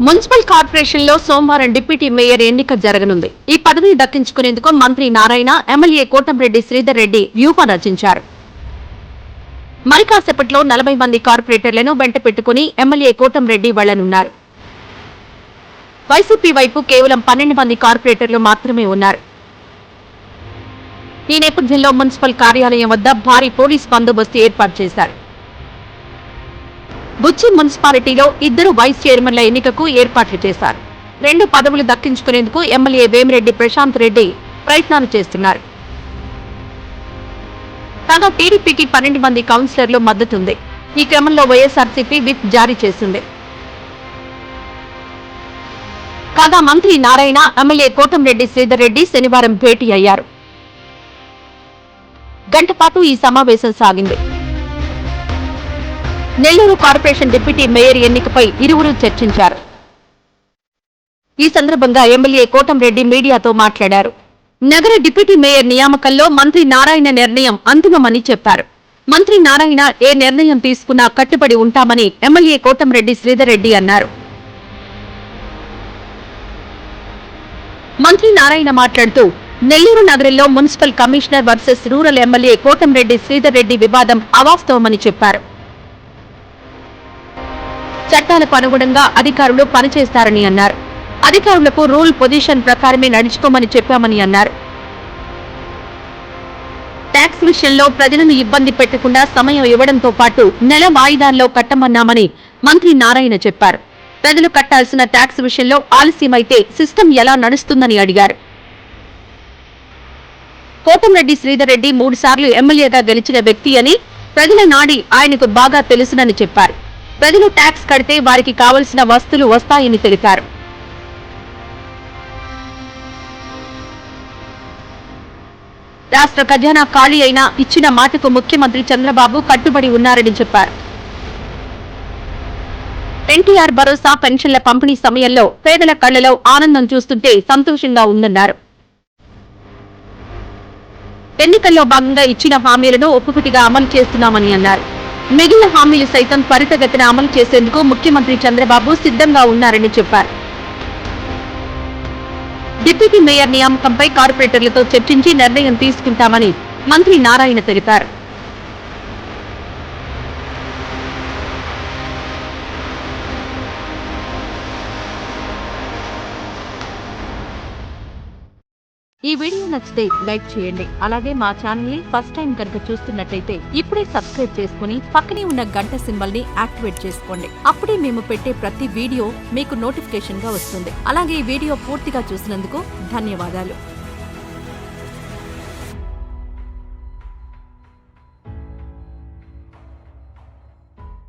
Municipal corporation లో సోమవారం deputy mayor ఎన్నిక జరగనుంది. ఈ పదవిని దక్కించుకునేందుకు మంత్రి నారాయణ, ఎమ్మెల్యే కోటంరెడ్డి శ్రీధర్ రెడ్డి వ్యూహం రచించారు. మరి కాసేపట్లో 40 మంది కార్పొరేటర్లను వెంట పెట్టుకుని ఎమ్మెల్యే కోటంరెడ్డి వెళ్లనున్నారు. వైసీపీ వైపు కేవలం 12 మంది కార్పొరేటర్లు మాత్రమే ఉన్నారు. ఈ నేపథ్యంలో మున్సిపల్ కార్యాలయం వద్ద భారీ పోలీస్ బందోబస్తు ఏర్పాటు చేశారు. బుచ్చి మున్సిపాలిటీలో 2 వైస్ చైర్మన్ల ఎన్నికకు ఏర్పాట్లు చేశారు. 2 పదవులు దక్కించుకునేందుకు ఎమ్మెల్యే వేమిరెడ్డి ప్రశాంత్ రెడ్డి ప్రయత్నాలు చేస్తున్నారు. కాగా టీడీపీకి 12 మంది కౌన్సిలర్లు మద్దతుంది. ఈ క్రమంలో వైఎస్ఆర్సీపీ విప్ జారీ చేసింది. కాగా మంత్రి నారాయణ, ఎమ్మెల్యే కోటంరెడ్డి శ్రీధర్ రెడ్డి శనివారం భేటీ అయ్యారు. గంట పాటు ఈ సమావేశం సాగింది. నెల్లూరు కార్పొరేషన్ డిప్యూటీ మేయర్ ఎన్నికపై ఇరువురు చర్చించారు. ఈ సందర్భంగా ఎమ్మెల్యే కోటంరెడ్డి మీడియాతో మాట్లాడారు. నగర డిప్యూటీ మేయర్ నియామకంలో మంత్రి నారాయణ నిర్ణయం అంతిమమని చెప్పారు. మంత్రి నారాయణ ఏ నిర్ణయం తీసుకున్నా కట్టుబడి ఉంటామని ఎమ్మెల్యే కోటంరెడ్డి శ్రీధర్ రెడ్డి అన్నారు. మంత్రి నారాయణ మాట్లాడుతూ నెల్లూరు నగరంలో municipal commissioner versus rural MLA Kotamreddy Sridhar Reddy వివాదం అవాస్తవమని చెప్పారు. చట్టాలకు అనుగుణంగా అధికారులు పనిచేస్తారని అన్నారు. అధికారులకు రూల్ పొజిషన్ ప్రకారమే నడుచుకోమని చెప్పామని అన్నారు. ట్యాక్స్ విషయంలో ప్రజలను ఇబ్బంది పెట్టకుండా సమయం ఇవ్వడంతో పాటు నెల వాయిదాల్లో కట్టమన్నామని మంత్రి నారాయణ చెప్పారు. ప్రజలు కట్టాల్సిన ట్యాక్స్ విషయంలో ఆలస్యమైతే సిస్టమ్ ఎలా నడుస్తుందని అడిగారు. కోటంరెడ్డి శ్రీధర్ రెడ్డి 3 సార్లు ఎమ్మెల్యేగా గెలిచిన వ్యక్తి అని, ప్రజల నాడి ఆయనకు బాగా తెలుసునని చెప్పారు. ప్రజలు ట్యాక్స్ కడితే వారికి కావలసిన వస్తువులు వస్తాయని తెలిపారు. రాష్ట్ర ఖజానా ఖాళీ అయినా ఇచ్చిన మాటకు ముఖ్యమంత్రి చంద్రబాబు కట్టుబడి ఉన్నారని చెప్పారు. ఎన్టీఆర్ భరోసా పెన్షన్ల పంపిణీ సమయంలో పేదల కళ్లలో ఆనందం చూస్తుంటే సంతోషంగా ఉందన్నారు. ఎన్నికల్లో భాగంగా ఇచ్చిన హామీలను ఒక్కొక్కటిగా అమలు చేస్తున్నామని అన్నారు. మిగిలిన హామీలు సైతం త్వరితగతిన అమలు చేసేందుకు ముఖ్యమంత్రి చంద్రబాబు సిద్ధంగా ఉన్నారని చెప్పారు. డిప్యూటీ మేయర్ నియామకంపై కార్పొరేటర్లతో చర్చించి నిర్ణయం తీసుకుంటామని మంత్రి నారాయణ తెలిపారు. ఈ వీడియో నచ్చితే లైక్ చేయండి. అలాగే మా ఛానల్ ని ఫస్ట్ టైం కనుక చూస్తున్నట్లయితే ఇప్పుడే సబ్స్క్రైబ్ చేసుకుని పక్కనే ఉన్న గంట సింబల్ ని యాక్టివేట్ చేసుకోండి. అప్పుడే మేము పెట్టే ప్రతి వీడియో మీకు నోటిఫికేషన్ గా వస్తుంది. అలాగే ఈ వీడియో పూర్తిగా చూసినందుకు ధన్యవాదాలు.